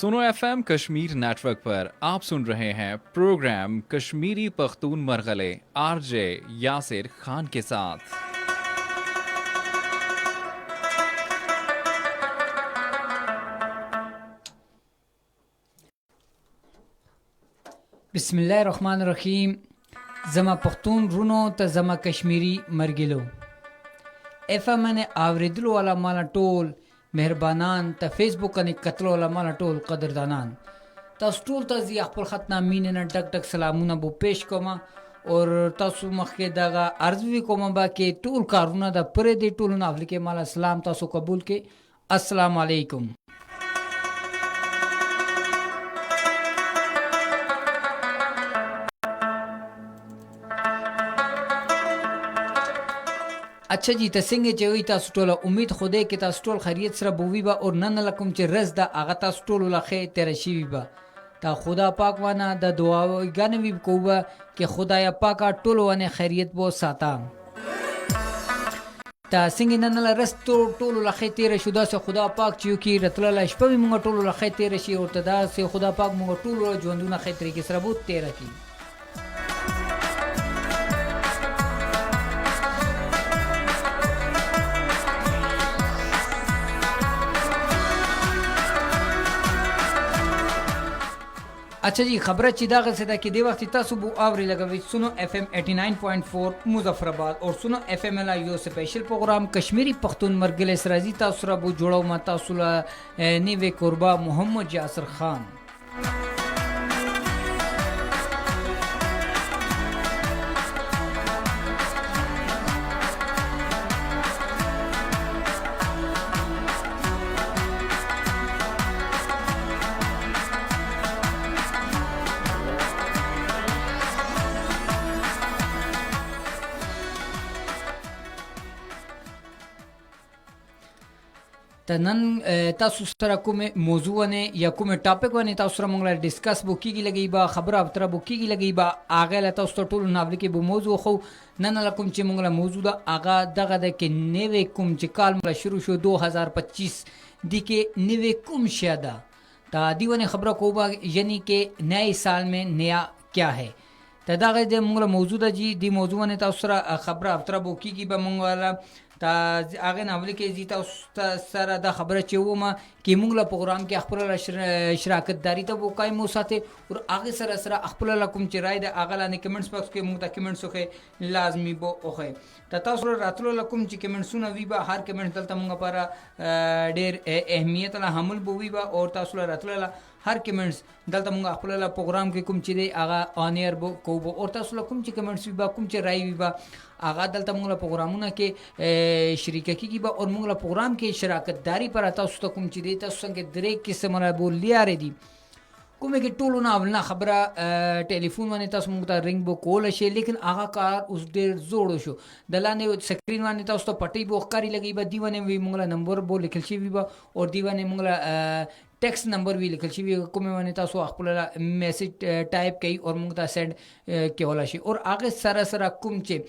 सुनो एफएम कश्मीर नेटवर्क पर आप सुन रहे हैं प्रोग्राम कश्मीरी पख्तून मरगले आरजे यासिर खान के साथ। बिस्मिल्लाहिर्रहमानिर्रहीम। जमा पख्तून रुनो त जमा कश्मीरी मरगिलो एफा मैंने आवरिदलो वाला माला टोल मेहरबानान त फेसबुक अने कतलो वाला माला टोल कदरदानान तास टोल त जी खपल खतना मीने न डक डक सलामुना बो पेश कोमा और तासु मखे दागा अर्ज भी कोमा बा के टोल कारुना दा परे दे टोल ना अवलिके माला सलाम तासु कबूल के अस्सलाम वालेकुम। अच्छा जी तसिंगे चेवी तासु टोला उम्मीद खुदे के तासु टोल खैरियत सरा बोवी बा और नन लकुम चे रज दा आगा तासु टोल लखे तेरे शिवी बा ता खुदा पाक वाना दा दुआ गाने भी कोबा के खुदाया पाका टोल वाने खैरियत बो साता ता सिंगे नन ला रस तो टोल लखे तेरे शुदा से खुदा पाक चियो की रतला ला शपा भी मुंगा टोल लखे तेरे शी और तदा से खुदा पाक मुंगा टोल जोंदुना खे तरीके सरा बो तेरा की। अच्छा जी खबर चिदा से था कि दे वक्त तासुबु आवरी लगा सुनो एफएम 89.4 मुजफ्फराबाद और सुनो एफएम ला यो स्पेशल प्रोग्राम कश्मीरी पख्तून मरगले सराजी तासुरा बु जोड़ो मा तासुला नीवे कुर्बा मोहम्मद यासिर खान। नन तासु सरा कुमे मौजू ने या कुमे टॉपिक wane तासु सरा मंगला डिस्कस बो की लगी बा खबर अवतरा बो की लगी बा आगे ला तासु टोल नावली के बो मौजू खो नन लकुम चे मंगला मौजूदा आगा दगा दे के नेवे कुम चे काल मंगला शुरू शो 2025 दिके नेवे कुम शादा ता दीवाने खबर को बा यानी के नए साल में नया क्या है तदागे दे मंगला मौजूदा जी दी मौजू ने तासु सरा खबर अवतरा बो की बा मंगला ता आगे नावली के जीता उस सारा दा खबर चेवमा कि मुंगला प्रोग्राम के अखपला शराकत दारी तो वो कायम हो साथे और आगे सरा सरा अखपला कुम चिराई दा आगला ने कमेंट्स बॉक्स के मुंगता कमेंट्स ओखे लाजमी बो ओखे ता सुर रातलो लकुम ची कमेंट सुना वीबा हर कमेंट दलता मुंगा पारा डेर अहमियत ला हमल बो वीबा और तासुला रातलो ला हर कमेंट्स दलता मुंगा अखपला प्रोग्राम के कुम चिरे आगा ऑन एयर बो कोबो और तासुला कुम ची कमेंट्स वीबा कुम चिराई वीबा आगा दलता मुंगला प्रोग्रामुना के शरीककी की बा और मुंगला प्रोग्राम के शराकत दारी पर आता उस तकुम ची देता संगे दरेक किस्से मरा बोल लिया रे दी कुमे के टोलो ना अवलना खबरा टेलीफोन वाने तास मुंगता रिंग बो कॉल अशे लेकिन आगा कार उस देर जोड़ो शो दलाने स्क्रीन वाने तास तो पटी बो कारी लगी बा दीवाने भी मुंगला नंबर बो लिखल शी भी बा और दीवाने मुंगला टेक्स्ट नंबर भी लिखल शी भी कुमे वाने तासो अखपला मैसेज टाइप कई और मुंगता सेंड के होला शी और आगे सरा सरा कुमचे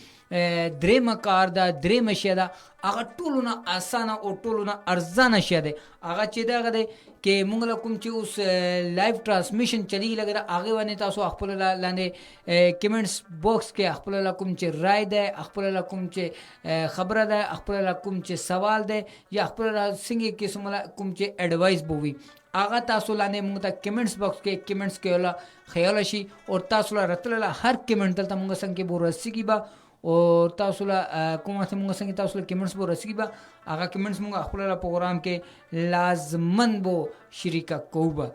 द्रेम कार दा द्रेम शेदा आगा टोलुना आसाना और टोलुना अर्जाना शेदे आगा चेदा गदे के मुंगला कुमचे उस लाइव ट्रांसमिशन चली लगे आगे वाने तासो अखपला लाने कमेंट्स बॉक्स के अखपला कुमचे राय दे अखपला कुमचे खबर दे अखपला कुमचे सवाल दे या अखपला सिंगे के सुमला कुमचे एडवाइस बोवी आगा तासुला ने मुंगता कमेंट्स बॉक्स के कमेंट्स के होला ख्यालशी और तासुला रतला हर कमेंट दलता मुंगा संगे बो रस्सी की बा और तासुला कुमा से मुंगा संगे तासुला कमेंट्स बो रस्सी की बा आगा कमेंट्स मुंगा अखपला प्रोग्राम के लाजमन बो शरीका कोबा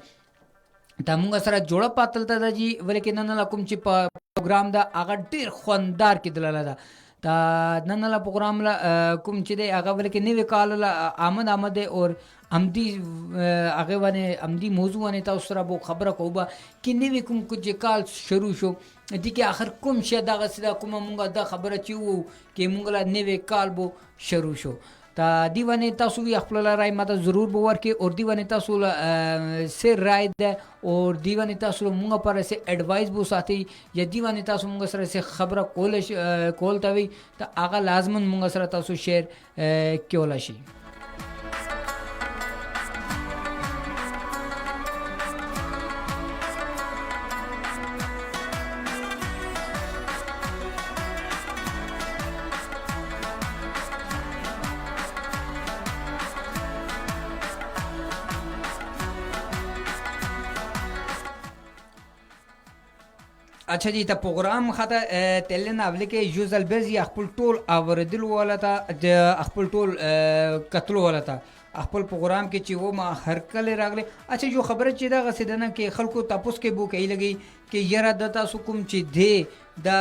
ता मुंगा सरा जोड़ा पातलता दा जी वले के ननला कुमची प्रोग्राम दा आगा डेर खानदार की दलाला दा ता ननला प्रोग्राम ला कुमची दे आगा वले के नेवे काल ला आमद आमदे और अमदी आगे वाने अमदी मौजू वाने ता उसरा बो खबर कोबा कि नेवे कुम कुछ काल शुरू शो दिके आखिर कुम शदा गसदा कुम मुंगा दा खबर चिऊ के मुंगला नेवे काल बो शुरू शो ता दीवाने तासु भी अखपला राय माता जरूर बोवर के और दीवाने तासु से राय दे और दीवाने तासु मुंगा पर से एडवाइस बो साथी या दीवाने तासु मुंगा सर से खबर कोल तवी ता आगा लाजमन मुंगा सर तासु शेयर क्योलाशी अच्छा जी ته پروګرام خاطه تلنه اول کې یوزل بیز یا خپل ټول اوریدل ولا ته د خپل ټول کتلو ولا ته خپل پروګرام کې چې و ما هر کله راغله. اچھا یو خبره چې دا غسیدنه کې خلکو تاسو کې بو کوي لګي کې یره د تاسو کوم چې دی دا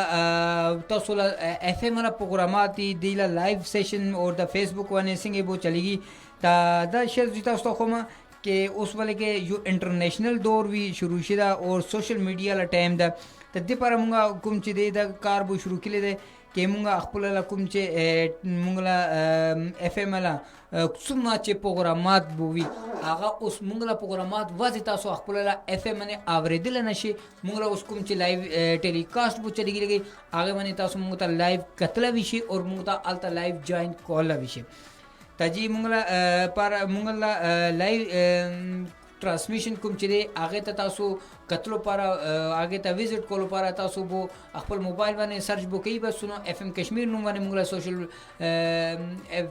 تاسو له اف ام را پروګرامات دی له لایو سیشن او د فیسبوک باندې څنګه بو چلیږي تا دا شیر تاسو کوم कि उस वाले के जो इंटरनेशनल दौर भी शुरू शुदा और सोशल मीडिया ला टाइम दा तद्दे पर मुंगा कुम चे दे दा कार बो शुरू किले दे के मुंगा अखपुला ला कुम चे मुंगला एफएम ला सुमा चे प्रोग्रामात बोवी आगा उस मुंगला प्रोग्रामात वाजिता सो अखपुला ला एफएम ने आवरे दिल नशे मुंगला उस कुम चे लाइव टेलीकास्ट बो चली गई आगे मने तासो मुंगता लाइव कतला विषय और मुंगता अलता लाइव जॉइंट कॉल ला विषय ताजी मुंगला पर मुंगला लाइव ट्रांसमिशन कुम चले आगे तासो कतलो पारा आगे ता विजिट कोलो पारा तासो बो खपल मोबाइल बाने सर्च बो कई बस सुनो एफएम कश्मीर नु बाने मुंगला सोशल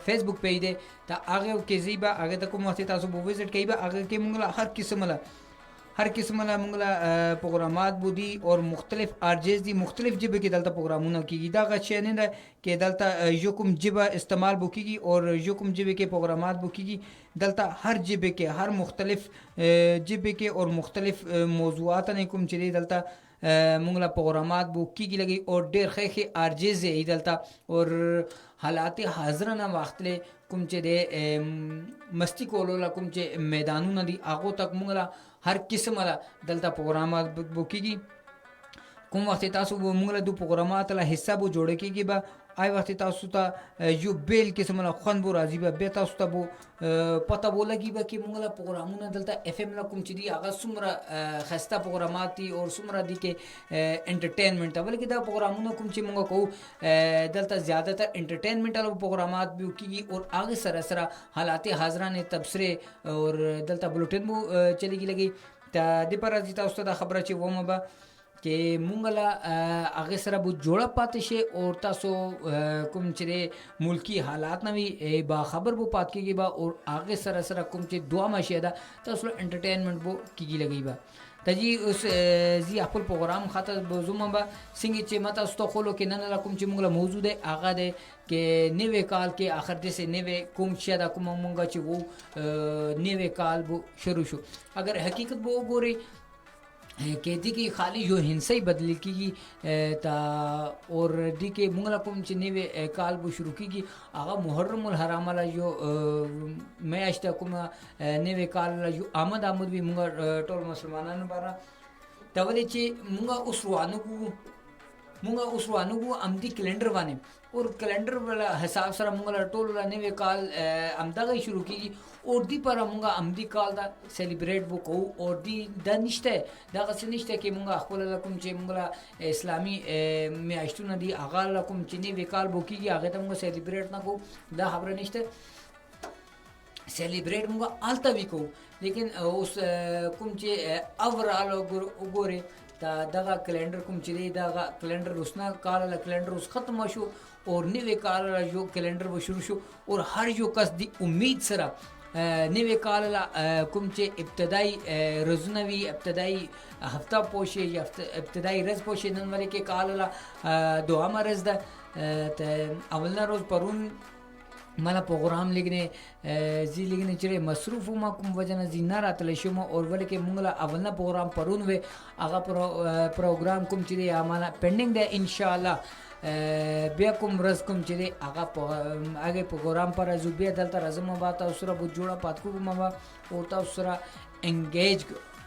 फेसबुक पेज दे ता आगे के जीबा आगे तक को तासो बो विजिट कई बा आगे के मुंगला हर किस्म ला मुंगला प्रोग्रामात बुदी और मुख्तलिफ आरजेस दी मुख्तलिफ जिबे के दलता प्रोग्रामों की दा गच्छे ने दा के दलता युकुम जिबा इस्तेमाल बुकीगी और युकुम जिबे के प्रोग्रामात बुकीगी दलता हर जिबे के हर मुख्तलिफ जिबे के और मुख्तलिफ मौजूआत ने कुम चली दलता मुंगला प्रोग्रामात बुकीगी लगी और डेर खे आरजेस है दलता और हालात हाजरा ना वक्तले कुम चे दे मस्ती कोलोला कुम चे मैदानों नदी आगो तक मुंगला हर किस्म ला दलता प्रोग्रामात बुकीगी कुम वक्त तासु वो मुंगला दो प्रोग्रामात ला हिस्सा बो जोड़े की बा आय वक्त तासु ता यो बेल किस्म ला खन बो राजी बा बे तासु ता बो पता बोला की बा कि मुंगला प्रोग्रामों ना दलता एफएम ला कुम चीदी आगा सुमरा खस्ता प्रोग्रामाती और सुमरा दी के एंटरटेनमेंट बल्कि कि दा प्रोग्रामों ना कुम ची मुंगा को दलता ज़्यादातर एंटरटेनमेंट वाला प्रोग्रामात भी की और आगे सरा हालात हाजरा ने तबसरे और दलता बुलेटिन बो चली की लगी ता दे पर जीता उस्ताद खबर ची वो मबा कि मुंगला आगे सरा बु जोड़ा पाते शे और तासो कुम चरे मुल्की हालात ना भी बाखबर बो पात की बा और आगे सरा कुम चे दुआ माशियादा तासो एंटरटेनमेंट बो की लगी बा तजी उस जी अपल प्रोग्राम खातर जुमा बा सिंगी चे मता उस्तो खोलो के नन ला कुम चे मुंगला मौजूद है आगा दे के नेवे काल के आखिर जैसे नेवे कुम शियादा कुम मुंगा चे वो नेवे काल बो शुरू शो अगर हकीकत बो गोरे कहती कि खाली जो हिंसा ही बदली की ता और दी के मुंगला कुम चिन्ने वे काल बो शुरू की आगा मुहर्रमुल हराम ला जो मैं आश्ता कुम नेवे काल ला जो आमद भी मुंगा टोल मुसलमानन बारा तवले चे मुंगा उस वानु को अमदी कैलेंडर वाने और कैलेंडर वाला हिसाब सरा मुंगला टोल ला नेवे काल अमदा गई शुरू की और दी पर मुंगा अमदी काल दा सेलिब्रेट वो को और दी दा निश्ते दा गसे निश्ते कि मुंगा अखबल लकुम चे मुंगला इस्लामी में आश्तु न दी आगा लकुम चिने वेकाल बो की आगे त मुंगा सेलिब्रेट ना को दा खबर निश्ते सेलिब्रेट मुंगा आलता भी को लेकिन उस कुम चे अवराल गोरे ता दगा कैलेंडर कुम चिदे दगा कैलेंडर उसना काल ला कैलेंडर उस खत्म शो और नवे काल ला जो कैलेंडर वो शुरू शो और हर जो कस दी उम्मीद सरा नवे काल ला कुम चे इब्तदाई रज़नवी इब्तदाई हफ्ता पोशे या इब्तदाई रज़ पोशे नन वाले के काल ला दुआमा रज़ दा अवलना रोज़ परून मला प्रोग्राम लिखने जी लिखने चले मसरूफ़ हुआ कुम वजह जी ना रात लशुमा और वाले के मुंगला अवलना प्रोग्राम परून वे आगा प्रोग्राम कुम चले आमाना पेंडिंग दे इंशाल्लाह बिया कुम रज़ कुम चले आगे प्रोग्राम पर जुबिया दलता रज़म बाता उसरा बुजोड़ा पातकू मबा और उसरा एंगेज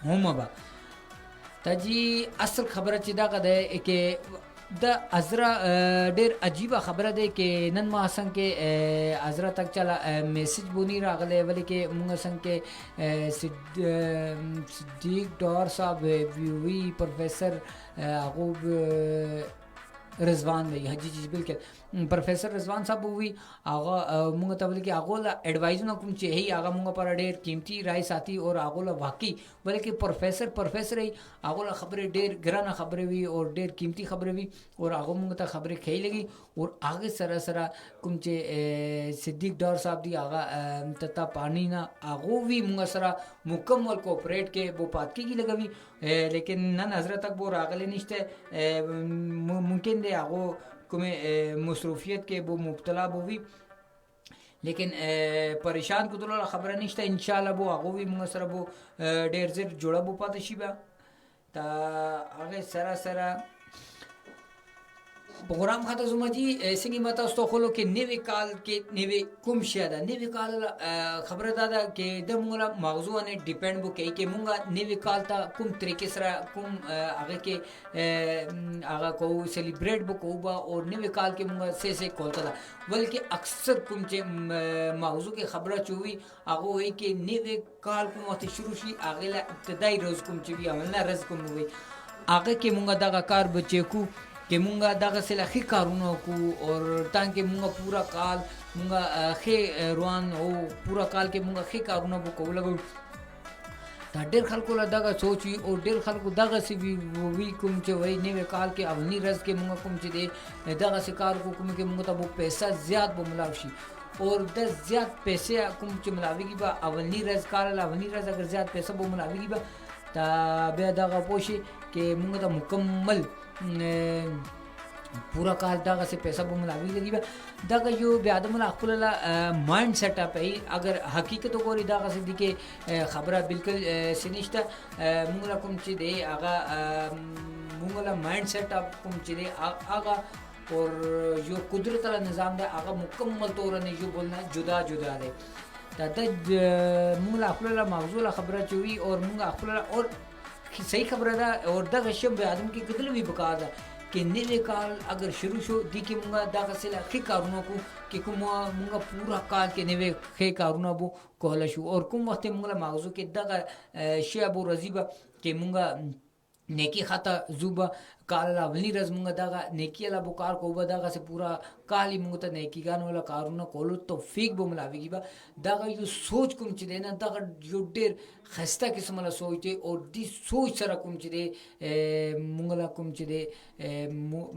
होम मबा तजी असल खबर चिदा कदे के द अजरा डेर अजीबा खबर दे के नन मा संग के अजरा तक चला मैसेज बोनी रागले वाले के मुंगा संग के सिद्दीक डॉर साहब वी प्रोफेसर अगूब रिजवान भाई हाजी जी बिल्कुल प्रोफेसर रजवान साहब हुई आगा मुंगा तबले कि आगोला एडवाइस ना कुम चे ही आगा मुंगा पर डेर कीमती राय साथी और आगोला वाकई बल्कि प्रोफेसर ही आगोला खबरें डेर गिराना खबरें भी और डेर कीमती खबरें भी और आगो मुंगा ता खबरें खेई लगी और आगे सरा सरा कुम चे सिद्दीक डॉर साहब दी आगा तता पानी ना आगो भी मुंगा सरा मुकम्मल कोऑपरेट के वो पातकी की लगा भी लेकिन नन हजरत तक वो रागले निश्ते मुमकिन दे आगो कुमे मसरूफियत के वो मुब्तला वो भी लेकिन परेशान कुदुला खबर निश्ता इंशाल्लाह वो आगो भी मुंगा सरा वो डेर जेर जोड़ा वो पाते शिबा ता आगे सरा सरा प्रोग्राम खाता जुमा जी सिंगी मता खोलो के नेवे काल के नेवे कुम शियादा नेवे काल खबर दादा के दमुंगला मौजू ने डिपेंड बो के मुंगा नेवे काल ता कुम तरीके सरा कुम आगे के आगा को सेलिब्रेट बो को बा और नेवे काल के मुंगा से कोलता था बल्कि अक्सर कुम चे मौजू के खबर चुवी आगो है के नेवे काल कुम वत शुरू शी आगे ला इब्तदाई रोज कुम चे भी अमलना रज कुम हुई आगे के मुंगा दागा कार बच्चे को के मुंगा दागा से लखी कारूनों को और ताकि मुंगा पूरा काल मुंगा खे रुआन हो पूरा काल के मुंगा खे कारूनों को लगो ता डेर खल को दागा सोची और डेर खल को दागा से भी वो भी कुम चे वही नेवे काल के अवनी रज के मुंगा कुम चे दे दागा से कार को कुम के मुंगा ता वो पैसा ज्यादा वो मिलावशी और 10 ज्यादा पैसे कुम चे मिलावेगी बा अवनी रज काल अवनी रज अगर ज्यादा पैसा वो मिलावेगी बा ता बे दागा पोशी के मुंगा ता मुकम्मल पूरा काल दागा से पैसा वो मिलावी लगी बा दागा यो ब्यादम अखुला माइंड सेटअप है अगर हकीकत को दागा से दिखे खबरा बिल्कुल सिनिश्ता मुंगला कुम दे आगा मुंगला माइंड सेटअप कुम दे आगा और जो कुदरत वाला निज़ाम दे आगा मुकम्मल तौर ने जो बोलना जुदा जुदा दे दादा मुंगला अखुला मौजूला खबरा चुवी और मुंगा अखुला और सही खबर था और दा गशम आदम की कितने भी बका था कि नेवे काल अगर शुरू शो दी के मुंगा दा गसला खे कारुना को कि कुम मुंगा पूरा काल के नेवे खे कारुना बो कहला शो और कुम वक्त मुंगला मौजू के दा शिया बो रजीबा के मुंगा नेकी खाता जुबा काला वली रज मुंगा दागा नेकी अला बुकार को दागा से पूरा काली मुंगा नेकी गान वाला कारुना कोलो तो फेक बो मिलावेगी बा दागा यो सोच कुम चिदे ना दागा यो डेर खस्ता किस्म वाला सोचते और दी सोच सरा कुम चिदे मुंगला कुम चिदे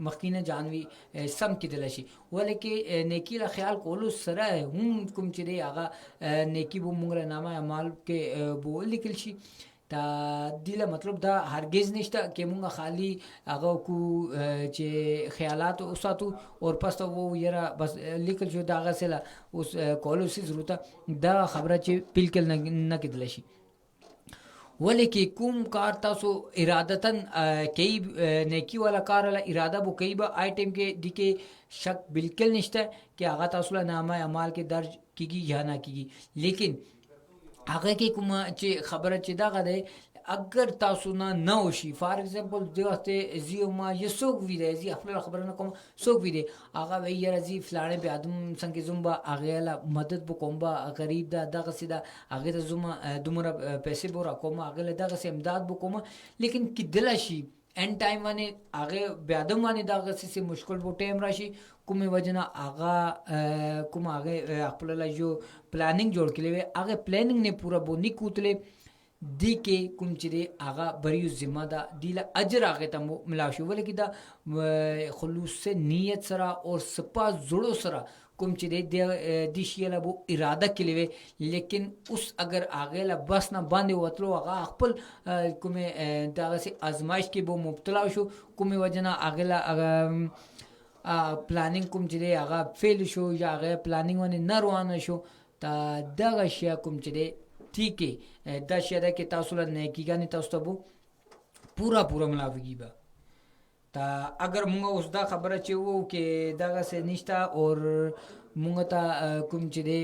मखीना जानवी सम की दिलशी वाले के नेकी ला ख्याल कोलो सरा है हम कुम चिदे आगा नेकी बो मुंगला नामा अमाल के बो लिखलशी ता दिला मतलब दा हरगिज निश्ता के मुंगा खाली आगा को चे ख्यालात उसातु और पस तो वो यरा बस लिखल जो दागा सेला उस कॉलो से जरूरत दा खबरा चे पिलकल न किदलशी वले के कुम कार तासो इरादतन कई नेकी वाला कार वाला इरादा वो कई बा आइटम के दिके शक बिल्कुल निश्ता कि आगा तासुला नामा अमाल के दर्ज कीगी या ना कीगी लेकिन आगे के कुमा चे खबर चे दागा दे अगर तासुना न होशी फॉर एग्जांपल जो आते जियो मा ये सोक वीरे जी अपने खबर न कम सोक वीरे आगा वे यार जी फलाने पे आदम संके जुम्बा आगे ला मदद बो कोम्बा गरीब दा दागा सीधा आगे तो जुमा दुमरा पैसे बोरा कोमा आगे ले दागा से इमदाद बो कोमा लेकिन कि दिलाशी एंड टाइम वाने आगे ब्यादम वाने दागा से मुश्किल बो टाइम राशि कुमे वजना आगा कुम आगे अपला जो प्लानिंग जोड़ के लिए आगे प्लानिंग ने पूरा बो निकूतले दी के कुम चिरे आगा बरी जिम्मेदा दिला अजर आगे तमो मिलाशु वाले की दा खुलूस से नीयत सरा और सपा जुड़ो सरा कुम चिरे दिशियला वो इरादा के लिए लेकिन उस अगर आगे ला बस ना बांधे वतलो आगा अकपल कुमे दागा से आजमाइश के वो मुब्तला शो कुमे वजना आगे ला प्लानिंग कुम चिरे आगा फेल शो या आगे प्लानिंग वाने न रवाना शो ता दागा शिया कुम चिरे ठीक है दा शिया के तासुला नेकी गाने तासुबो पूरा पूरा मिलावेगी बा ता अगर मुंगा उस दा खबर चे वो के दागा से निश्ता और मुंगा ता कुम चिरे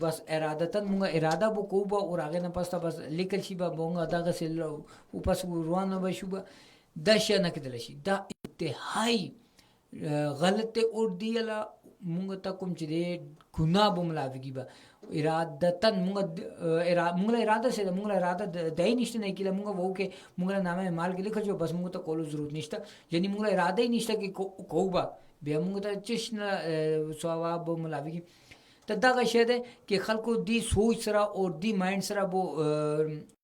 बस इरादतन मुंगा इरादा बो कोबा और आगे न पास्ता बस लेकर शिबा मुंगा दागा से ऊपर से रुआना बशुबा दा शिया न किदलशी दा इंतहाई गलत और दियला मुंगा ता कुम चिरे गुनाह बो मिलावेगी बा इरादतन मुंगला इरादा से मुंगला इरादा दही निश्ता नहीं किला मुंगा वो के मुंगला नाम है माल के लिखा जो बस मुंगा तो कोलो जरूरत निश्ता यानी मुंगला इरादा ही निश्ता कि कोबा بیا موږ ته چشن ثواب ملاوي ته دغه شی دی چې خلکو دی سوچ سره او دی مایند سره بو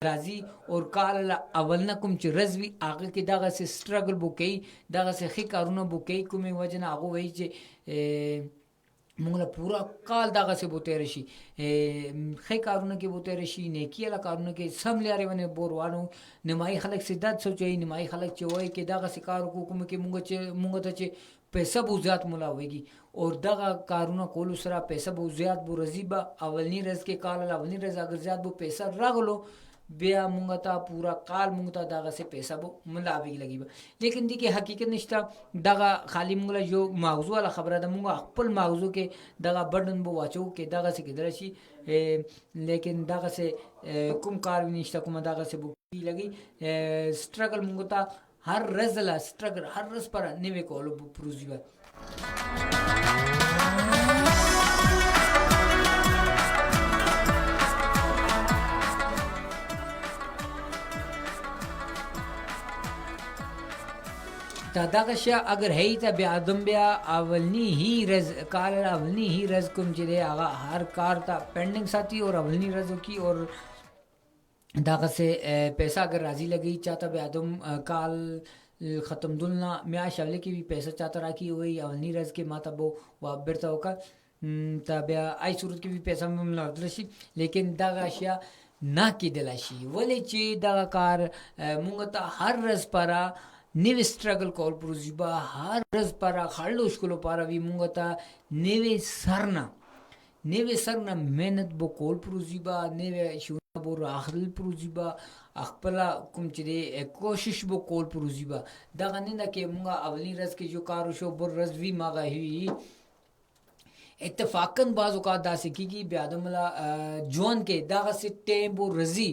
راځي او کال اول نه کوم چې رزوي هغه کې دغه سي سټرګل بو کوي دغه سي خې کارونه بو کوي کومې وجه نه هغه وایي چې موږ له پورا کال دغه سه بوته رشي خې کارونه کې بوته رشي نیکی له کارونه کې سم لري ونه بوروانو نمای خلک سیدات سوچي نمای خلک چې وای کې دغه سه کار کوم کې موږ ته چې پیسې بو زیات ملاويږي او دغه کارونه کول سره پیسې بو زیات بو رزيبه اولنی رز کې کال اولنی رز اگر زیات بو پیسې راغلو بیا مونږ ته پورا کال مونږ ته دغه سه پیسې بو ملاوي لګي لیکن دي کې حقیقت نشته دغه خالی مونږ له یو موضوع له خبره ده مونږ خپل موضوع کې دغه بډن بو واچو کې دغه سه کې درشي لیکن دغه سه کوم کار نشته کوم دغه سه بو لګي سټرګل مونږ ته هر رز لا سټرګل هر رز پر نیوي کولو پروژي تا دغه شی اگر هی ته بیا ادم بیا اولنی هی رز کار اولنی هی رز کوم چې هغه هر کار ته پینډینګ ساتي او اولنی رزو کی اور دغه سے پیسہ اگر راضی لگی چاہتا بیا ادم کال ختم دلنا میا شغله کې بھی پیسہ چاہتا راکی وي اولنی رز کې ماته بو وا برته وکا تا بیا آی صورت کې بھی پیسہ مملا درشي لیکن دغه اشیا نه کېدل شي ولې چې دغه کار مونږ ته هر رز پرا نیوی سټرګل کول پروژي با هر رز پرا خړلو شکلو پارا وی مونږ ته نیوی سرنا مهنت بو کول پروژي با نیوی شو بو راخل پروژي با خپل کوم چې کوشش بو کول پروژي با دغه نه کې مونږ اولی رز کې جو کار شو بر رز وی ماغه هی اتفاقاً بعض اوقات داسې کېږي بیا آدم له ژوند کې دغه سي ټیم بو رزي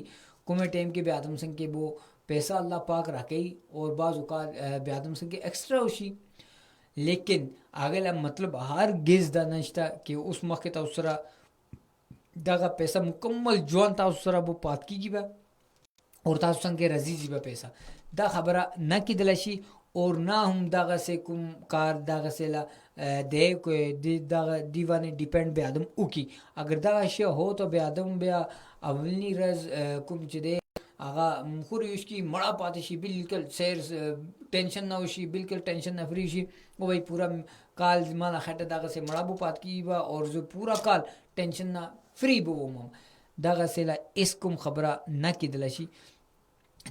کومه ټیم کې بیا آدم څنګه کې بو پیسہ اللہ پاک راکئی اور بعض اوقات بیا آدم څنګه ایکسټرا وشي لیکن هغه له مطلب هر گز دا نشته کې اوس مخکې تاسو سره دغه پیسہ مکمل ژوند تاسو سره بو پات کیږي به اور تاسو څنګه رزي به پیسہ دا خبره نه کېدل شي اور نه هم دغه سه کوم کار دغه سه لا د کوی دغه دیوانه ډیپند به ادم وکي اگر دغه شی هو ته به ادم بیا اولنی رز کوم چې دی هغه خوري یوش کی مړه پاتې شي بالکل سیر ټینشن نه وشي بالکل ټینشن نه فری شي او وای پورا کال زمانه خټه دغه سه مړه بو پات کی با اور جو پورا کال ټینشن نه فری بو مم دغه سه لا اس کوم خبره نه کېدل شي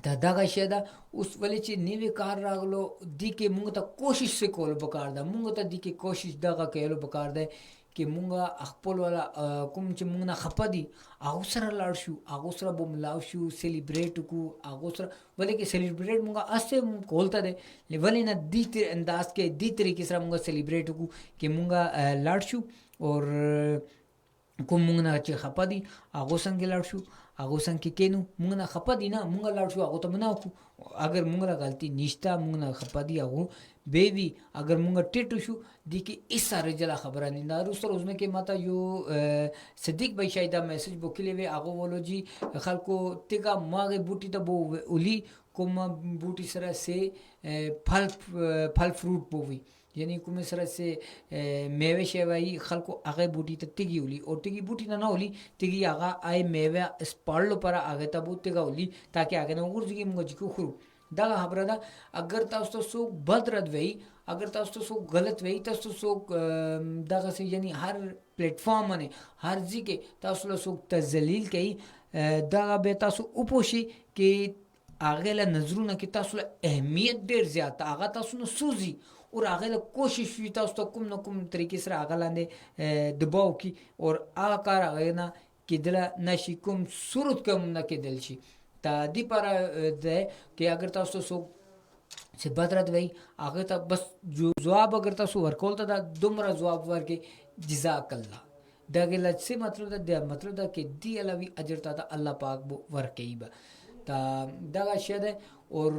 دا دغه شی دا اوس ولې چې نیوی کار راغلو دی کې موږ ته کوشش وکول پکار ده موږ ته دی کې کوشش دغه کولو پکار ده کې موږ خپل ولا کوم چې موږ نه خپدي هغه سره لاړ شو هغه سره بم لاو شو سلیبریټ کو هغه سره ولې کې سلیبریټ موږ اسه کولته ده ولې نه دی انداز کې دی طریقې سره موږ سلیبریټ کو کې موږ لاړ شو اور کوم موږ نه چې خپدي هغه څنګه لاړ شو هغه څنګه کینو موږ نه خپدي نه موږ لاړ شو هغه ته مناو اگر موږ لا غلطي نشتا موږ نه خپدي هغه بیبي اگر موږ ټیټو شو دي کې اساره جلا خبره نه دا روز روزنه کې ماته یو صدیق بھائی شاید میسج بوکلی وی هغه ولو جی خلکو تیګه ماغه بوټي ته بو اولی کوم بوټي سره سه فل فروټ بووي یعنی کوم سره سه میوه شوی خلکو هغه بوټي ته تیګي ولي او تیګي بوټي نه ولي تیګي هغه آی میوه سپړلو پر هغه ته بو تیګا ولي تاکي هغه نو ورځي موږ کو خورو دا خبره ده اگر تاسو سو بد رد وی اگر تاسو سو غلط وی تاسو سو دغه سي یعنی هر پلیټ فارم باندې هر ځکه تاسو له سو تذلیل کوي دا به تاسو اوپوشي کې هغه له نظرونه کې تاسو له اهمیت ډیر زیات هغه تاسو نو سوزي اور هغه له کوشش وی تاسو ته کوم نو کوم طریقې سره هغه لاندې دباو کی اور هغه کار هغه نه کېدل نشي کوم صورت کوم نه کېدل شي تا دی پر ده کې اگر تاسو سو چې بدرت وی هغه ته بس جواب اگر تاسو ورکول ته دا دومره جواب ورکې جزاک الله دغه لڅ مطلب ده مطلب ده کې دی الوی اجر ته الله پاک بو ورکې با تا دغه شه ده اور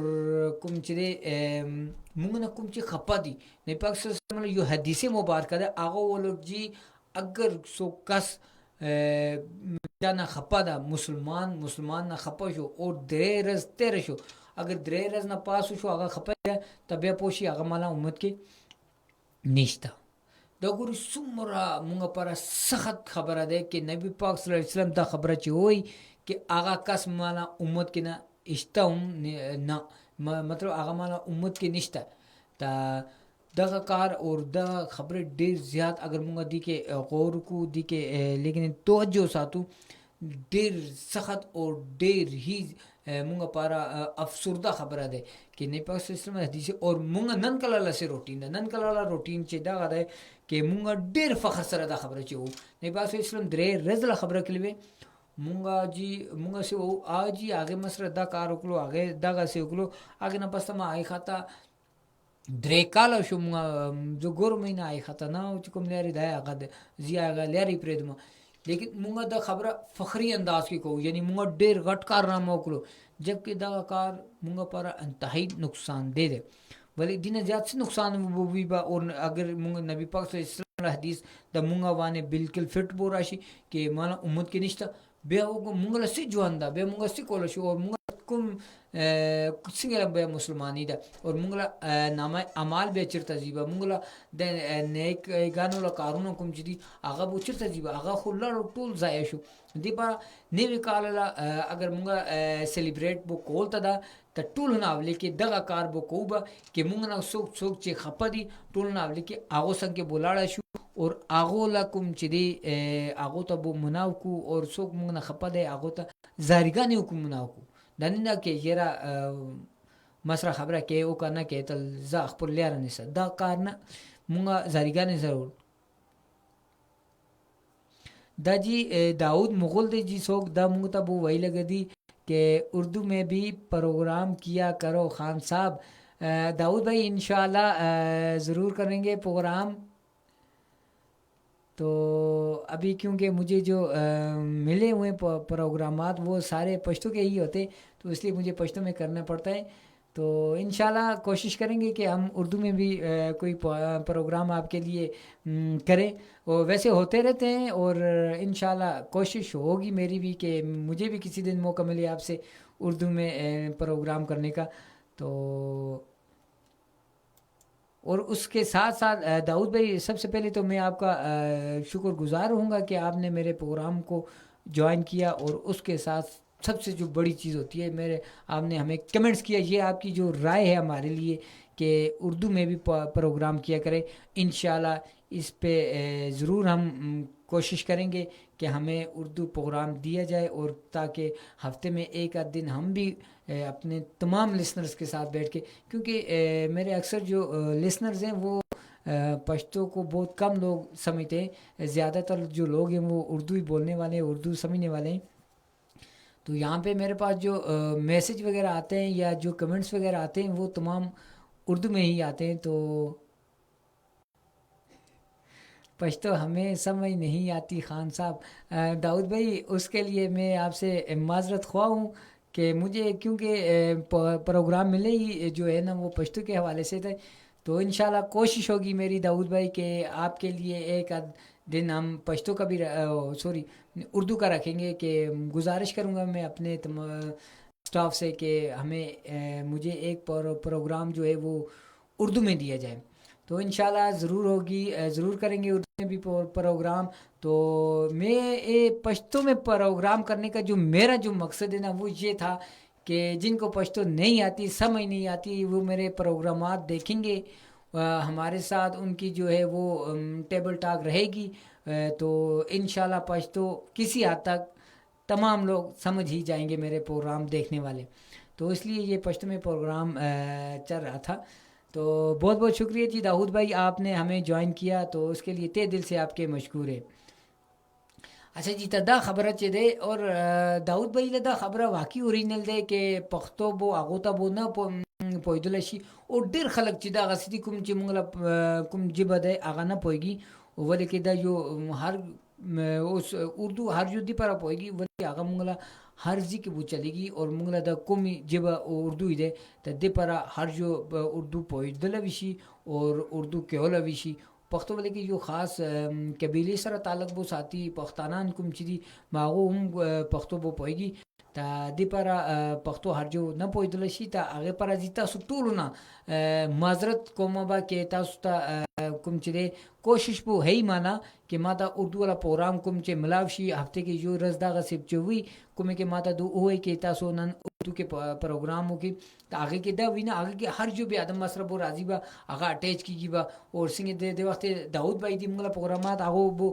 کوم چې موږ نه کوم چې خپه دي نه پاک سره یو حدیث مبارک ده هغه ولږي اگر سو کس جانا خپا دا مسلمان نه خپا شو اور درې رز تیر شو اگر درې رز نه پاسو شو هغه خپا تبه پوشي هغه مالا امت کې نشته دا ګوري څومره مونږ لپاره سخت خبره ده کې نبی پاک صلی الله علیه وسلم دا خبره چې وایي کې هغه کس مالا امت کې نه اشته هم نه مطلب هغه مالا امت کې نشته دا دغه کار اور دا خبره ډیر زیات اگر مونږ دی کې غور کو دی کې لیکن توجه ساتو ډیر سخت او ډیر هی مونږ لپاره افسرده خبره ده کې نه پاک صلی الله علیه وسلم حدیث اور مونږ نن کله لسه نن کله روټین چې دا ده کې مونږ ډیر فخر سره دا خبره چې وو نه پاک صلی الله علیه وسلم درې رزله خبره کړې مونږ سه او اجي هغه مسره دا کار وکړو هغه دغه سه وکړو هغه نه پسته ما آی خاطه درې کال شو جو ګور مینه آی خاطه نه او چې کوم لري دا هغه زیه هغه لري پرېدم لیکن مونږ دا خبره فخری انداز کې کوو یعنی مونږ ډیر غټ کارنامه وکړو جبکې دا کار مونږ پر انتهایی نقصان دے ولی دین زیات سے نقصان وی با اور اگر مونږ نبی پاک صلی الله علیه وسلم حدیث د مونږ باندې بالکل فټ بو راشي کې مالا امت کې نشته بیا مونږ له سي ژوند دا بیا مونږ سي کول شو او مونږ کوم څنګه به مسلمانی ده او مونږ له نامه اعمال به چرته زیبا مونږ له د نیک غانو له کارونو کوم چې دي هغه به چرته زیبا هغه خو لړ ټول ضایع شو دی په نیوی کال اگر مونږ سلیبریټ بو کول ته دا ته ټول ناولې کې دغه کار بو کوبه کې مونږ نه څوک چې خپه دي ټول ناولې کې هغه څنګه بولاړه شو اور هغه لکم چې دی هغه ته بو مناو کو اور څوک مونږ نه خپه دی هغه ته زاریګانې حکم مناو کو دنه کې یرا مسره خبره کې او کنه کې تل ز خپل لار نه سره دا کار نه مونږه زاریګانې ضرور دا جی داؤد مغل دے جی سوک دا مونږ ته بو وی لګدی کہ اردو میں بھی پروگرام کیا کرو خان صاحب داؤد بھائی انشاءاللہ ضرور کریں گے پروگرام تو ابھی کیونکہ مجھے جو ملے ہوئے پروگرامات وہ سارے پشتو کے ہی ہوتے تو اس لیے مجھے پشتو میں کرنا پڑتا ہے تو انشاءاللہ کوشش کریں گے کہ ہم اردو میں بھی کوئی پروگرام آپ کے لیے کریں اور ویسے ہوتے رہتے ہیں اور انشاءاللہ کوشش ہوگی میری بھی کہ مجھے بھی کسی دن موقع ملے آپ سے اردو میں پروگرام کرنے کا تو اور اس کے ساتھ ساتھ داؤد بھائی سب سے پہلے تو میں آپ کا شکر گزار ہوں گا کہ آپ نے میرے پروگرام کو جوائن کیا اور اس کے ساتھ سب سے جو بڑی چیز ہوتی ہے آپ نے ہمیں کمنٹس کیا یہ آپ کی جو رائے ہے ہمارے لیے کہ اردو میں بھی پروگرام کیا کریں انشاءاللہ اس پہ ضرور ہم کوشش کریں گے کہ ہمیں اردو پروگرام دیا جائے اور تاکہ ہفتے میں ایک آدھ دن ہم بھی اپنے تمام لسنرز کے ساتھ بیٹھ کے کیونکہ میرے اکثر جو لسنرز ہیں وہ پشتو کو بہت کم لوگ سمجھتے ہیں زیادہ تر جو لوگ ہیں وہ اردو ہی بولنے والے ہیں اردو سمجھنے والے ہیں تو یہاں پہ میرے پاس جو میسیج وغیرہ آتے ہیں یا جو کمنٹس وغیرہ آتے ہیں وہ تمام اردو میں ہی آتے ہیں تو پشتو ہمیں سمجھ نہیں آتی خان صاحب داؤد بھائی اس کے لیے میں آپ سے معذرت خواہ ہوں کہ مجھے کیونکہ پروگرام ملے ہی جو ہے نا وہ پشتو کے حوالے سے تھے تو انشاءاللہ کوشش ہوگی میری داؤد بھائی کہ آپ کے لیے ایک دن ہم پشتو کا بھی اردو کا رکھیں گے کہ گزارش کروں گا میں اپنے اسٹاف سے کہ مجھے ایک پروگرام جو ہے وہ اردو میں دیا جائے تو انشاءاللہ ضرور کریں گے اردو میں بھی پروگرام تو میں پشتو میں پروگرام کرنے کا جو میرا جو مقصد ہے نا وہ یہ تھا کہ جن کو پشتو نہیں آتی سمجھ نہیں آتی وہ میرے پروگرامات دیکھیں گے ہمارے ساتھ ان کی جو ہے وہ ٹیبل ٹاک رہے گی تو انشاءاللہ پشتو کسی حد تک تمام لوگ سمجھ ہی جائیں گے میرے پروگرام دیکھنے والے تو اس لیے یہ پشتو میں پروگرام چل رہا تھا تو بہت بہت شکریہ جی داؤد بھائی آپ نے ہمیں جوائن کیا تو اس کے لیے تہ دل سے آپ کے مشکور ہے اچھا جی ته دا خبره چې دی اور داؤد بھائی له دا خبره واقعي اوریجنل دی کې پښتو بو هغه ته بو نه پویدل شي او ډیر خلک چې دا غسدي کوم چې موږ کوم جبه دی هغه نه پويږي ولې کې دا یو هر اوس اردو هر جو دی پر پويږي ولې هغه موږ هر ځای کې بو چلےږي اور موږ دا کومي جبه اردو دی ته د پر هر جو اردو پویدل وشي اور اردو کې ولا وشي پښتو ولې کې یو خاص قبیلې سره تعلق بو ساتي پښتانان کوم چې دي ماغو هم پښتو بو پويږي تا دې پر پښتو هر جو نه پویدل شي تا هغه پر ازي تاسو ټول نه معذرت کوم با کې تاسو ته کوم چې کوشش بو هي معنا کې ما دا اردو والا پروګرام کوم چې ملاو شي هفته کې یو ورځ دا غسب چوي کوم کې ما ته دوه وای کې تاسو نن اردو کې پروګرام وکي تا هغه کې دا وینه هغه کې هر جو به ادم مسره بو راضي با هغه اٹیچ کیږي با اور څنګه د وخت داوود بای دی موږ پروګرامات هغه بو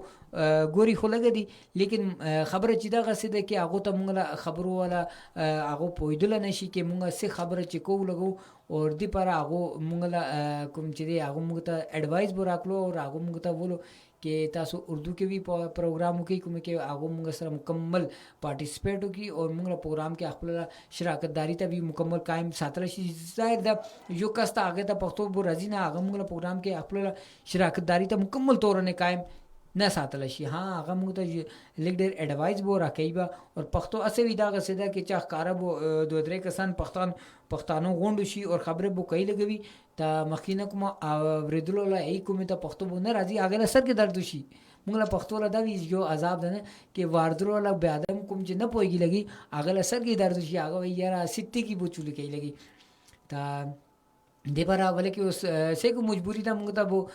ګوري خو لګ دي لیکن خبره چې دا غسه ده کې هغه ته موږ خبرو والا هغه پویدل نشي کې موږ څه خبره چې کو لګو اور دی پر هغه موږ کوم چې دی هغه موږ ته ایڈوایس بو راکلو اور هغه موږ ته بولو कि तासो उर्दू के भी प्रोग्राम की कुम के आगो मुंग सर मुकम्मल पार्टिसिपेट होगी और मुंगला प्रोग्राम के अखला शराकत दारी ता भी मुकम्मल कायम सातला जाहिर दा जो कस्ता आगे ता पख्तो बो राजी ना आगो मुंगला प्रोग्राम के अखला शराकत दारी ता मुकम्मल तौर ने कायम न सातला शी हाँ आगा मुंग ता लिख देर एडवाइस बो राकेबा और पख्तो असे विदा का सीधा के चाह कार बो दोदरे कसान पख्तानो गोंड शी और खबरें बो कई लगवी ता मखीना कुमा वृद्धलो ला एक कुमे ता पख्तो बो न राजी आगे ला सर के दर्द शी मुंगला पख्तो ला दावी जो अजाब दने के वारदलो ला बेआदम कुम जे न पोएगी लगी आगे ला सर के दर्द शी आगे वही यार सित्ते की बो चुली कई लगी ता दे पर वाले कि उस से को मजबूरी था मुंग ता बो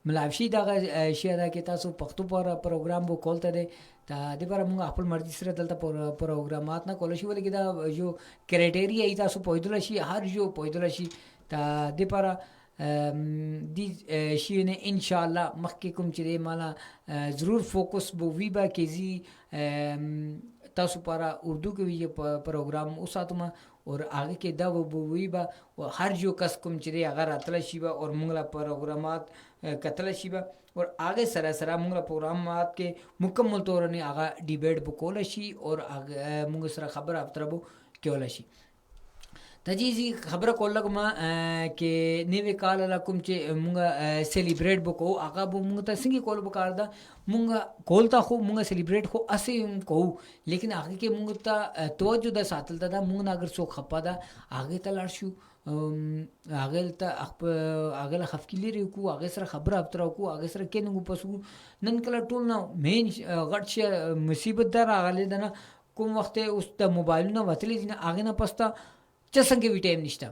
मलावशी दागा शिया के तासो पख्तो पर प्रोग्राम बो कॉल दे ता दे पर मुंग अपल मर्जी सर दलता प्रोग्रामात ना कॉलेज वाले कि दा जो क्राइटेरिया ई तासो पोइदला शी हर जो पोइदला शी ता दे पर दी शी ने इंशाल्लाह मक्के कुम चिरे माला ज़रूर फोकस बो वीबा केजी तासो पर उर्दू के भी प्रोग्राम उसातमा और आगे के दा वो वीबा और हर जो कस कुम चिरे अगर अतला शिबा और मुंगला प्रोग्रामात कतला शिबा और आगे सरा सरा मुंगला प्रोग्रामात के मुकम्मल तौर ने आगा डिबेट बुकोला शी और आगे मुंग सरा खबर अफ्तरबो क्योला शी तजीजी खबर कोल्लक मा के नेवे काला कुमचे मुंगा सेलिब्रेट बको आगा बो मुंगा ता सिंगी कोल बकार दा मुंगा कोलता खो मुंगा सेलिब्रेट खो असे को लेकिन आगे के मुंगा ता तवज्जो दा सातल दा मुंगा अगर सो खपा दा आगे ता लाशु आगे ता आगे ला खफकिले रे को आगे सर खबर अफ्तरा को आगे सर के नु पसु नन कला टोल ना मेन गट मुसीबत दार आगे दा ना कुम वक्त उस दा मोबाइल ना वतले दिन आगे ना पस्ता चसंगे भी टाइम निश्ता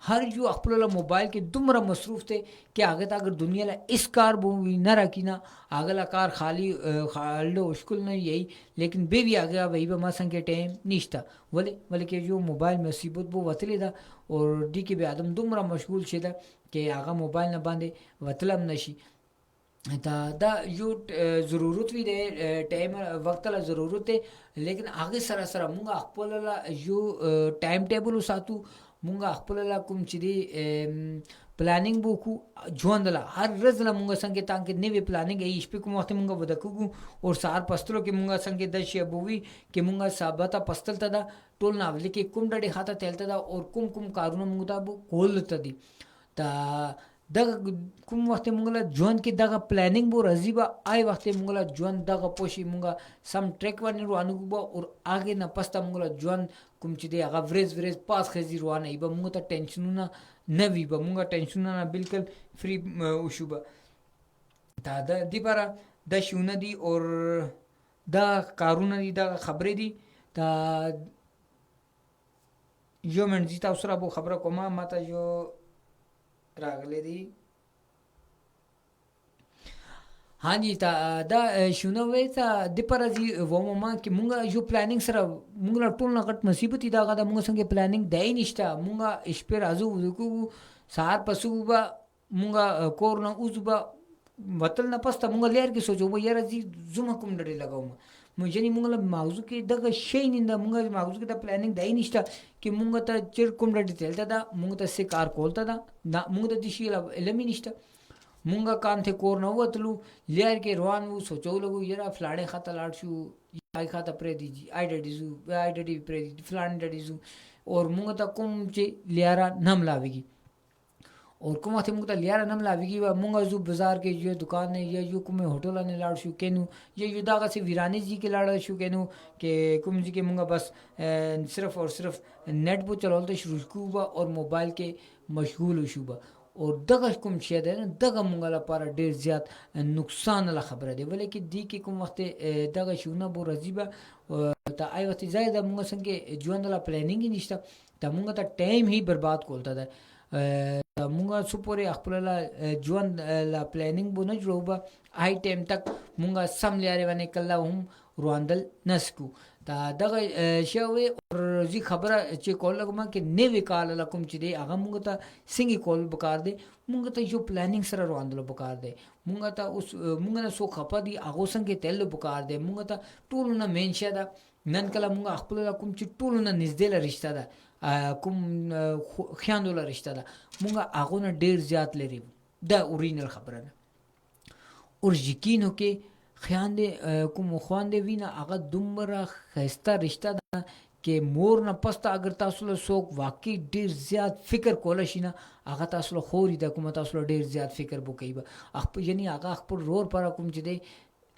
हर जो अखपला मोबाइल के दुमरा मसरूफ थे कि आगे तक अगर दुनिया ला इस कार बोवी न रखी ना आगला कार खाली मुश्किल नहीं यही लेकिन बेबी आ गया वही बमा संगे टाइम निश्ता वले के जो मोबाइल मुसीबत बो वतले दा और डी के बे आदम दुमरा मशगूल शेदा कि आगा मोबाइल न बांधे वतलम नशी दा यो ज़रूरत भी दे टाइम वक्त ला ज़रूरत है लेकिन आगे सरा सरा मुंगा अखपला यो टाइम टेबल उसातु मुंगा अखपला कुम चिदी प्लानिंग बुकु जोंदला हर रजला मुंगा संगे तांके नेवे प्लानिंग है इस पे कुम वक्त मुंगा बदकुगु और सार पस्तलो के मुंगा संगे दश अबुवी के मुंगा साबता पस्तल तदा टोल नावले के कुम डडे खाता तेलता दा और कुम कारुना मुंगा बु कोल तदी ता दगा कुम वक्त मुंगला जोन के दगा प्लानिंग बो रजीबा आए वक्त मुंगला जोन दगा पोशी मुंगा सम ट्रैक वाने रुआनु बो और आगे ना पस्ता मुंगला जोन कुम चिदे आगा वरेज पास खजी रुआना इबा मुंगा ता टेंशन ना नवी बा मुंगा टेंशन ना बिल्कुल फ्री उशुबा ता द दिपारा द शुना दी और द कारुना दी द खबरे दी ता यो मन जीता उसरा बो खबर कोमा माता जो रागले दी हाँ जी ता दा शुना वे ता दिपरा जी वो ममा कि मुंगा जो प्लानिंग सरा मुंगला टोल ना कट मुसीबत इदा का मुंगा संगे प्लानिंग दई निष्ठा मुंगा इस पे राजू को सार पशुबा मुंगा कोरना उजुबा वतल ना पस्ता मुंगा लेर के सोचो वो यार जी जुमा कुम डरे लगाऊ मुझे नहीं मुंगला माउजू के दगा शे निंदा मुंगा माउजू के दा प्लानिंग दई निष्ठा कि मुंगा ता चिर कुम डरे तेलता दा मुंगा ता से कार कोलता दा ना मुंगा ता दिशीला एलमी निष्ठा मुंगा कान थे कोर ना वतलू लेर के रवान वो सोचो लगू यार फलाने खाता लाडशू आई खाता प्रे दीजी आई डडी प्रे दी फलाने डडीजू और मुंगा ता कुम चे लियारा नम लावेगी और कुमा थे मुंगा लियारा नम लावेगी वा मुंगा जू बाजार के ये दुकान है या यू कुमे होटल ने लाडशू केनु ये युदागा से वीरानी जी के लाडशू केनु के कुम जी के मुंगा बस सिर्फ और सिर्फ नेट बो चलाते शुरू और मोबाइल के मशगूल शुबा او دغه کوم شی دی نه دغه مونږ لپاره ډیر زیات نقصان له خبره دی ولې کې دی کې کوم وخت دغه شونه بو راځي به ته آی وخت ځای د مونږ څنګه ژوند لا پلانینګ نشته ته مونږ ته ټایم هی برباد کولته ده مونږ څو پورې خپل ژوند لا پلانینګ بو نه جوړو به آی ټایم تک مونږ سم لري باندې کله هم رواندل نسکو دا دغه شوی او زی خبره چې کول لګم کې نوې کال لکم چې دی هغه مونږ ته څنګه کول بکار دی مونږ ته یو پلانینګ سره رواندل بکار دی مونږ ته اوس مونږ نه سو خپه دی هغه څنګه تل بکار دی مونږ ته ټول نه مین شه ده نن کله مونږ خپل کوم چې ټول نه نږدې لريشته ده کوم خیاندو لريشته ده مونږ هغه نه ډیر زیات لري دا اورینل خبره ده اور یقینو کې خیاندې کوم خواندې وینه هغه دومره خسته رشتہ ده کې مور نه پسته اگر تاسو له څوک واقعي ډیر زیات فکر کوله شي نه هغه تاسو له خوري د کوم تاسو له ډیر زیات فکر بو کوي یعنی هغه خپل رور پر کوم چې دی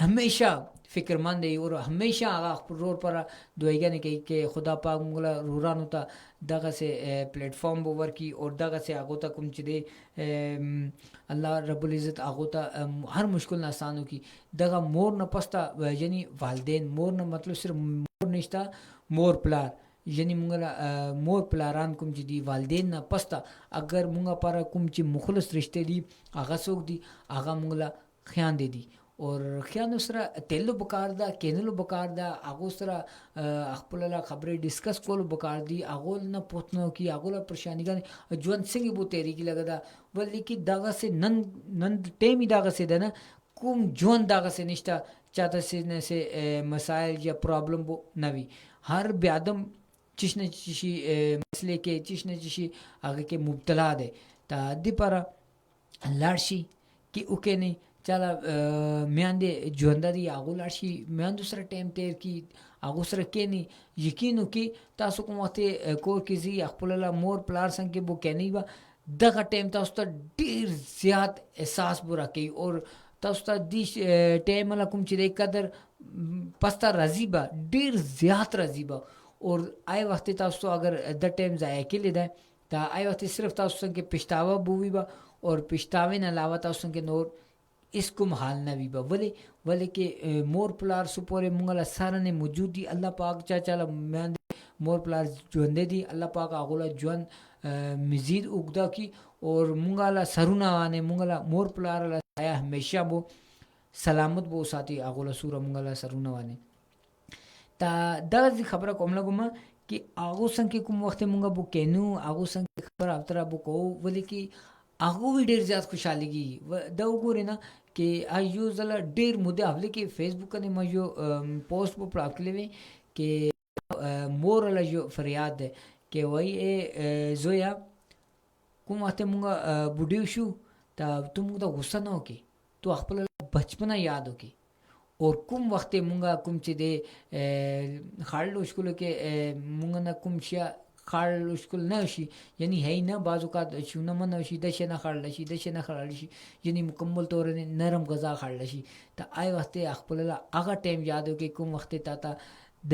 همیشه فکرمند دی او همیشه هغه خپل رور پر دویګنه کوي کې خدا پاک موږ رورانو ته دغه سه پلیټ فارم بو ورکی او دغه سه هغه ته کوم چې دی الله رب العزت هغه ته هر مشکل آسانو کی دغه مور نه پسته یعنی والدین مور نه مطلب صرف مور نشتا مور پلار یعنی موږ مور پلاران کوم چې دی والدین نه پسته اگر موږ پر کوم چې مخلص رشته دی هغه څوک دی هغه موږ خیان دی اور خیانو سره تلو بکار دا کینلو بکار دا هغه سره خپل لا خبرې ډیسکس کول بکار دی هغه نه پوتنو کی هغه لا پریشانیګان ژوند څنګه بو تیری کی لګدا ولې کی دغه سه نن ټیمی دغه سه دنه کوم ژوند دغه سه نشتا چاته سه مسائل یا پرابلم بو نوي هر بیادم چشنه چشي مسلې کې چشنه چشي هغه کې مبتلا ده تا دې پر لارشي کی اوکې نه چاله میاندې ژوند دی هغه لارشي میاندو سره ټایم تیر کی هغه سره کېنی یقینو کې تاسو کوم وخت کور کې زی خپل لا مور پلار څنګه بو کېنی با دغه ټایم تاسو ته ډیر زیات احساس بورا کوي او تاسو ته دې ټایم لا کوم چې قدر پستا راضی با ډیر زیات راضی با او آی وخت تاسو اگر د ټایم ضایع کړی ده دا آی وخت صرف تاسو څنګه پښتاوه بووي با او پښتاوي نه علاوه تاسو څنګه نور اس کوم حال نه وی به ولې کې مور پلار سو پورې مونږ له سره نه موجود دي الله پاک چاله مور پلار ژوند دي الله پاک هغه له ژوند مزید وګدا کی اور مونږ له سرونه وانه مونږ له مور پلار له همیشه بو سلامت بو ساتي هغه له سور مونږ له سرونه وانه تا دا خبره کوم لګم کې هغه څنګه کوم وخت مونږ بو کینو هغه څنګه خبر اتره بو کو ولې کې هغه ډیر زیات خوشاليږي دا وګورئ نه کې ایو زله ډیر مده حواله کې فیسبوک باندې ما یو پوسټ په پراکلې وی کې مور له یو فریاد ده کې وای زویا کوم وخت مونږ بوډیو شو ته تم ته غوسه نه وکي تو خپل بچپنا یاد وکي اور کوم وخت مونږ کوم چې د خاړلو شکول کې مونږ نه کوم شیا خاړل شکل نه شي یعنی هي نه بازو کا شونه من شي د شنه خاړل شي د شنه خاړل شي یعنی مکمل طور نه نرم غذا خاړل شي ته آی وخت خپل هغه ټایم یادو کې کوم وخت تا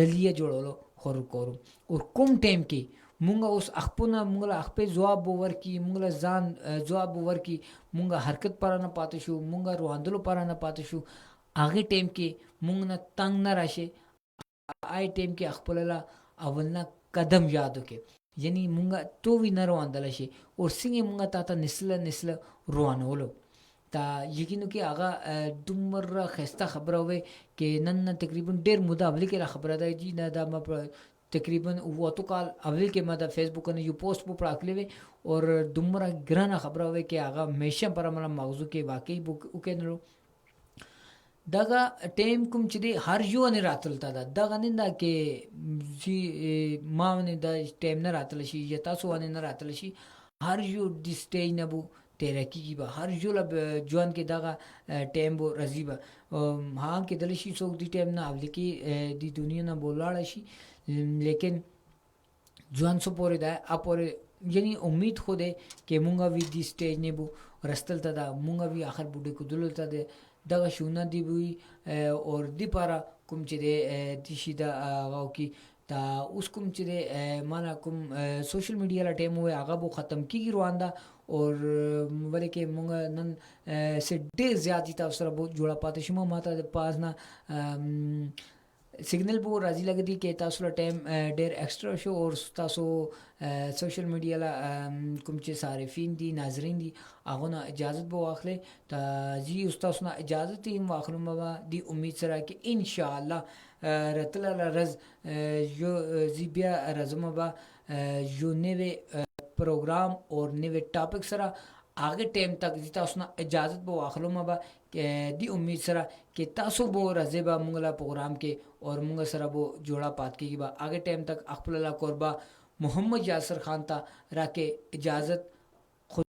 دلیه جوړولو خور کورو اور کوم ټایم کې مونږ اوس خپل مونږ خپل جواب ورکی مونږ ځان جواب ورکی مونږ حرکت پر نه پاتې شو مونږ رواندلو پر نه پاتې شو هغه ټایم کې مونږ نه تنگ نه راشي آی ټایم کې خپل اولنا قدم یادو کې یعنی مونږه تو وی نه رواندل شي او څنګه مونږه تا نسل روانولو تا یقینو کې هغه دومره خسته خبره وي کې نن تقریبا ډیر مده اولی کې خبره ده جی نه دا ما تقریبا واتو کال اولی کې ما د فیسبوک نه یو پوسټ په پراکلې وي او دومره ګرانه خبره وي کې هغه همیشه پر عمل موضوع کې واقعي وکړو دغه ټیم کوم چې دی هر یو نه راتلتا ده دغه نه دا کې چې ما نه د ټیم نه راتل شي یا تاسو نه راتل شي هر یو د سټی نه بو تیر کیږي به هر یو له ژوند کې دغه ټیم بو راځي به ها کې دل شي څوک د ټیم نه اولی کې د دنیا نه بولاړ شي لیکن ژوند سو پورې ده اپورې یعنی امید خو ده کې مونږه وی د سټیج نه بو رستل ته دا مونږه وی اخر بوډه کو دلته ده دغه شونه دی وی اور دی پارا کوم چې د شي دا واو کی دا اوس کوم چې د مانا کوم سوشل میډیا لا ټیم وي هغه بو ختم کیږي رواندا और वले के मुंग नन से ढेर ज़्यादा तاسو سره बहुत जोड़ा पाते शुमा माता د पास ना सिग्नल बो राजी लगदी के तاسو له ټایم ډیر ایکسټرا شو او تاسو سوشل میډیا لا کوم چې صارفین دي ناظرین دي هغه نه اجازه بو واخلې ته جی تاسو نه اجازه تیم واخلم ما دی امید سره کې ان شاء الله رتل رز جو زی بیا رزم با جو نوې प्रोग्राम और नवे टॉपिक सरा आगे टाइम तक जी तासु ना इजाज़त बो आखलो मा बा दी उम्मीद सरा कि तासु बो रजे बा मुंगला प्रोग्राम के और मुंगा सरा बो जोड़ा पात की बा आगे टाइम तक अखपला कोरबा मोहम्मद यासर खान ता राके इजाज़त